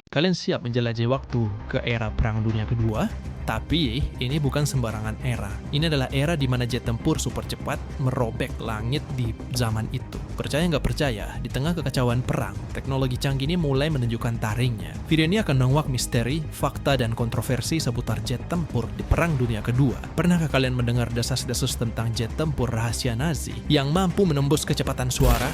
Kalian siap menjelajahi waktu ke era Perang Dunia Kedua? Tapi ini bukan sembarangan era. Ini adalah era di mana jet tempur super cepat merobek langit di zaman itu. Percaya nggak percaya, di tengah kekacauan perang, teknologi canggih ini mulai menunjukkan taringnya. Video ini akan menguak misteri, fakta, dan kontroversi seputar jet tempur di Perang Dunia Kedua. Pernahkah kalian mendengar desas-desus tentang jet tempur rahasia Nazi yang mampu menembus kecepatan suara?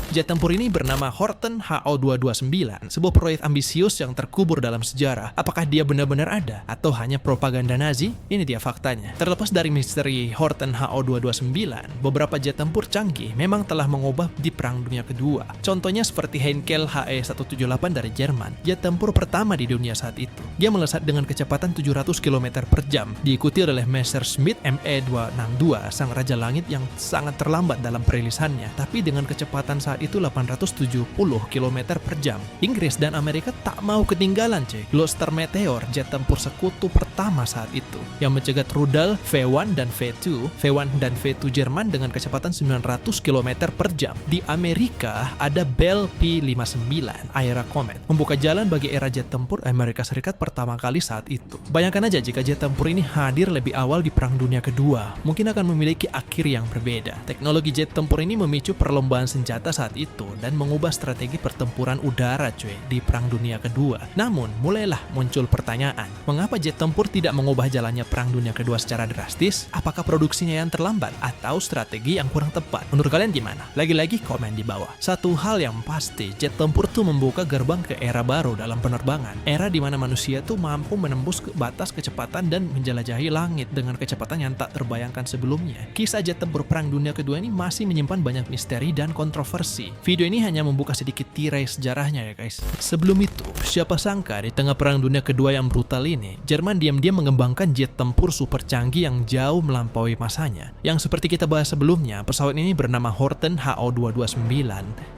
Jet tempur ini bernama Horten HO229, sebuah proyek ambisius yang terkubur dalam sejarah. Apakah dia benar-benar ada? Atau hanya propaganda Nazi? Ini dia faktanya. Terlepas dari misteri Horten HO229, beberapa jet tempur canggih memang telah mengubah di Perang Dunia Kedua. Contohnya seperti Heinkel HE-178 dari Jerman, jet tempur pertama di dunia saat itu. Dia melesat dengan kecepatan 700 km per jam, diikuti oleh Messerschmitt Me-262, sang raja langit yang sangat terlambat dalam perilisannya, tapi dengan kecepatan saat itu 870 km per jam. Inggris dan Amerika tak mau ketinggalan, Gloster Meteor, jet tempur sekutu pertama saat itu, yang mencegat rudal V1 dan V2, V1 dan V2 Jerman dengan kecepatan 900 km per jam. Di Amerika ada Bell P-59, Aira Comet, membuka jalan bagi era jet tempur Amerika Serikat pertama kali saat itu. Bayangkan aja jika jet tempur ini hadir lebih awal di Perang Dunia Kedua, mungkin akan memiliki akhir yang berbeda. Teknologi jet tempur ini memicu perlombaan senjata saat itu dan mengubah strategi pertempuran udara di Perang Dunia Kedua. Namun, mulailah muncul pertanyaan, mengapa jet tempur tidak mengubah jalannya Perang Dunia Kedua secara drastis? Apakah produksinya yang terlambat atau strategi yang kurang tepat? Menurut kalian gimana? Lagi-lagi komen di bawah. Satu hal yang pasti, jet tempur tuh membuka gerbang ke era baru dalam penerbangan. Era di mana manusia tuh mampu menembus batas kecepatan dan menjelajahi langit dengan kecepatan yang tak terbayangkan sebelumnya. Kisah jet tempur Perang Dunia Kedua ini masih menyimpan banyak misteri dan kontroversi. Video ini hanya membuka sedikit tirai sejarahnya ya guys. Sebelum itu, siapa sangka di tengah Perang Dunia Kedua yang brutal ini, Jerman diam-diam mengembangkan jet tempur super canggih yang jauh melampaui masanya. Yang seperti kita bahas sebelumnya, pesawat ini bernama Horten HO229.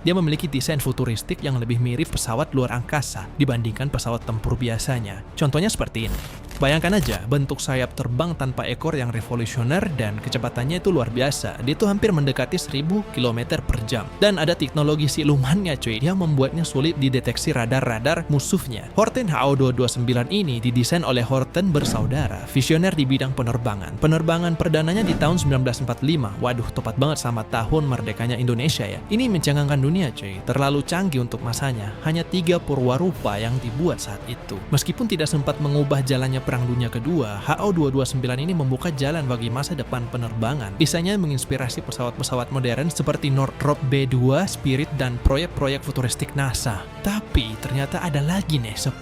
Dia memiliki desain futuristik yang lebih mirip pesawat luar angkasa dibandingkan pesawat tempur biasanya. Contohnya seperti ini. Bayangkan aja, bentuk sayap terbang tanpa ekor yang revolusioner dan kecepatannya itu luar biasa. Dia itu hampir mendekati 1000 km per jam. Dan ada teknologi silumannya yang membuatnya sulit dideteksi radar-radar musuhnya. Horten HO229 ini didesain oleh Horten bersaudara, visioner di bidang penerbangan. Penerbangan perdananya di tahun 1945. Waduh, tepat banget sama tahun merdekanya Indonesia ya. Ini mencengangkan dunia terlalu canggih untuk masanya. Hanya 3 purwarupa yang dibuat saat itu. Meskipun tidak sempat mengubah jalannya Perang Dunia Kedua, HO229 ini membuka jalan bagi masa depan penerbangan. Desainnya menginspirasi pesawat-pesawat modern seperti Northrop B-2, Spirit, dan proyek-proyek futuristik NASA. Tapi ternyata ada lagi nih 10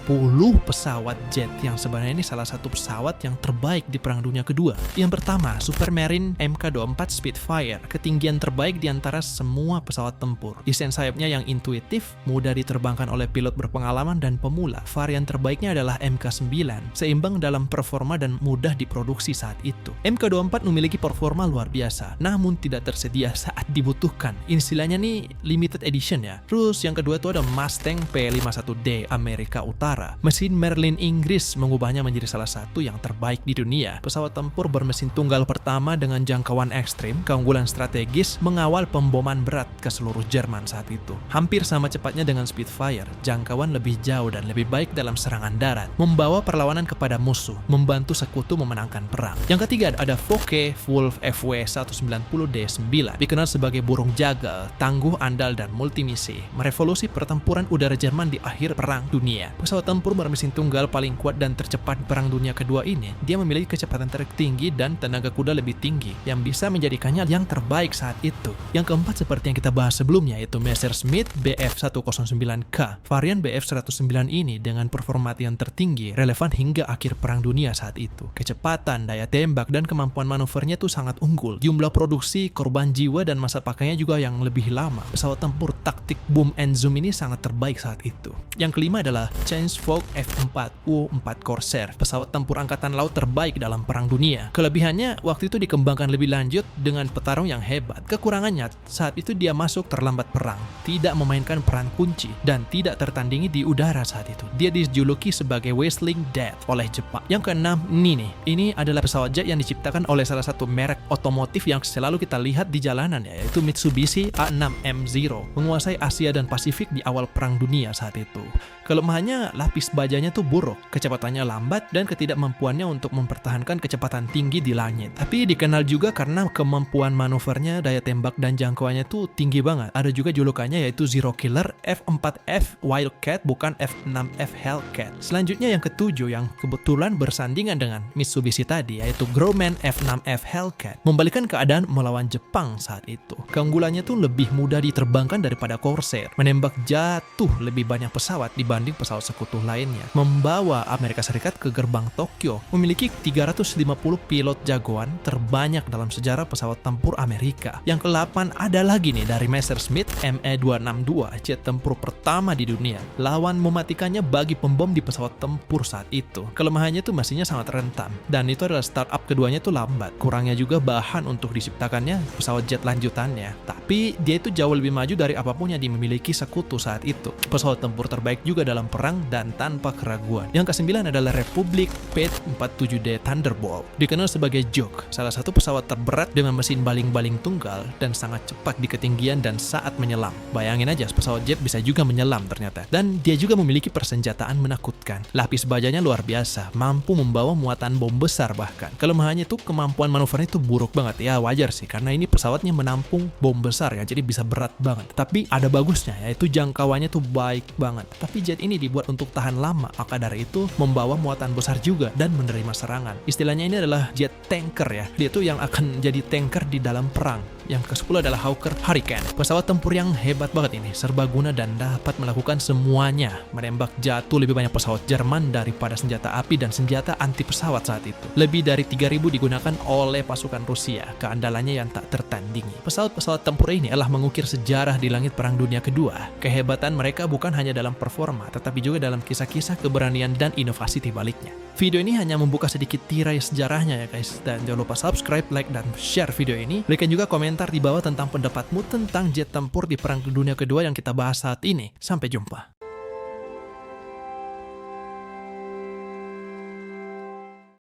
pesawat jet yang sebenarnya ini salah satu pesawat yang terbaik di Perang Dunia Kedua. Yang pertama, Supermarine Mk24 Spitfire, ketinggian terbaik di antara semua pesawat tempur. Desain sayapnya yang intuitif, mudah diterbangkan oleh pilot berpengalaman dan pemula. Varian terbaiknya adalah Mk9, seimbang dalam performa dan mudah diproduksi saat itu. Mk24 memiliki performa luar biasa, namun tidak tersedia saat dibutuhkan. Istilahnya nih limited edition ya. Terus yang kedua itu ada Mustang P51D Amerika Utara. Mesin Merlin Inggris mengubahnya menjadi salah satu yang terbaik di dunia. Pesawat tempur bermesin tunggal pertama dengan jangkauan ekstrim, keunggulan strategis, mengawal pemboman berat ke seluruh Jerman saat itu. Hampir sama cepatnya dengan Spitfire, jangkauan lebih jauh dan lebih baik dalam serangan darat, membawa perlawanan kepada musuh, membantu sekutu memenangkan perang. Yang ketiga ada Focke Wulf FW190D9, dikenal sebagai burung jagal, tangguh, andal, dan multimisi, merevolusi pertempuran udara Jerman di akhir Perang Dunia. Pesawat tempur bermesin tunggal paling kuat dan tercepat Perang Dunia Kedua ini, dia memiliki kecepatan tertinggi dan tenaga kuda lebih tinggi, yang bisa menjadikannya yang terbaik saat itu. Yang keempat seperti yang kita bahas sebelumnya, yaitu Messerschmitt Bf109K. Varian Bf109 ini dengan performa yang tertinggi, relevan hingga akhir Perang Dunia saat itu. Kecepatan, daya tembak, dan kemampuan manuvernya tuh sangat unggul. Jumlah produksi, korban jiwa, dan masa pakainya juga yang lebih lama. Pesawat tempur taktik boom and zoom ini sangat terbaik saat itu. Yang kelima adalah Change-Fogg F4U-4 Corsair, pesawat tempur angkatan laut terbaik dalam Perang Dunia. Kelebihannya waktu itu dikembangkan lebih lanjut dengan petarung yang hebat. Kekurangannya saat itu dia masuk terlambat perang, tidak memainkan peran kunci, dan tidak tertandingi di udara saat itu. Dia dijuluki sebagai Whistling Death oleh Jepang. Yang keenam, ini adalah pesawat jet yang diciptakan oleh salah satu merek otomotif yang selalu kita lihat di jalanan, yaitu Mitsubishi A6M0, menguasai Asia dan Pasifik di awal Perang Dunia saat itu. Kelemahannya, lapis bajanya tuh buruk, kecepatannya lambat, dan ketidakmampuannya untuk mempertahankan kecepatan tinggi di langit. Tapi dikenal juga karena kemampuan manuvernya, daya tembak, dan jangkauannya tuh tinggi banget. Ada juga julukannya yaitu Zero Killer, F4F Wildcat, bukan F6F Hellcat. Selanjutnya yang ketujuh, yang kebetulan bersandingan dengan Mitsubishi tadi, yaitu Grumman F6F Hellcat, membalikan keadaan melawan Jepang saat itu. Keunggulannya tuh lebih mudah diterbangkan daripada Corsair, menembak jatuh lebih banyak pesawat dibanding pesawat sekutu lainnya, membawa Amerika Serikat ke gerbang Tokyo, memiliki 350 pilot jagoan terbanyak dalam sejarah pesawat tempur Amerika. Yang ke-8 ada lagi nih dari Messerschmitt ME-262, jet tempur pertama di dunia. Lawan mematikannya bagi pembom di pesawat tempur saat itu. Kelemahannya tuh mesinnya sangat rentan, dan itu adalah startup keduanya tuh lambat. Kurangnya juga bahan untuk diciptakannya pesawat jet lanjutannya. Tapi dia itu jauh lebih maju dari apapun yang dimiliki sekutu saat itu. Pesawat tempur terbaik juga dalam perang dan tanpa keraguan. Yang ke-9 adalah Republic P-47D Thunderbolt. Dikenal sebagai Juke, salah satu pesawat terberat dengan mesin baling-baling tunggal dan sangat cepat di ketinggian dan saat menyelam. Bayangin aja, pesawat jet bisa juga menyelam ternyata. Dan dia juga memiliki persenjataan menakutkan. Lapis bajanya luar biasa, mampu membawa muatan bom besar bahkan. Kelemahannya tuh kemampuan manuvernya tuh buruk banget. Ya wajar sih, karena ini pesawatnya menampung bom besar ya, jadi bisa berat banget. Tapi ada bagusnya, yaitu jangkauannya tuh baik banget. Tapi jet ini dibuat untuk tahan lama, maka dari itu membawa muatan besar juga dan menerima serangan. Istilahnya ini adalah jet tanker ya. Dia tuh yang akan jadi tanker di dalam perang. Yang ke-10 adalah Hawker Hurricane. Pesawat tempur yang hebat banget ini, serbaguna dan dapat melakukan semuanya. Menembak jatuh lebih banyak pesawat Jerman daripada senjata api dan senjata anti pesawat saat itu. Lebih dari 3.000 digunakan oleh pasukan Rusia, keandalannya yang tak tertandingi. Pesawat-pesawat tempur ini adalah mengukir sejarah di langit Perang Dunia Kedua. Kehebatan mereka bukan hanya dalam performa, tetapi juga dalam kisah-kisah keberanian dan inovasi di baliknya. Video ini hanya membuka sedikit tirai sejarahnya ya guys, dan jangan lupa subscribe, like, dan share video ini. Berikan juga komentar di bawah tentang pendapatmu tentang jet tempur di Perang Dunia Kedua yang kita bahas saat ini. Sampai jumpa.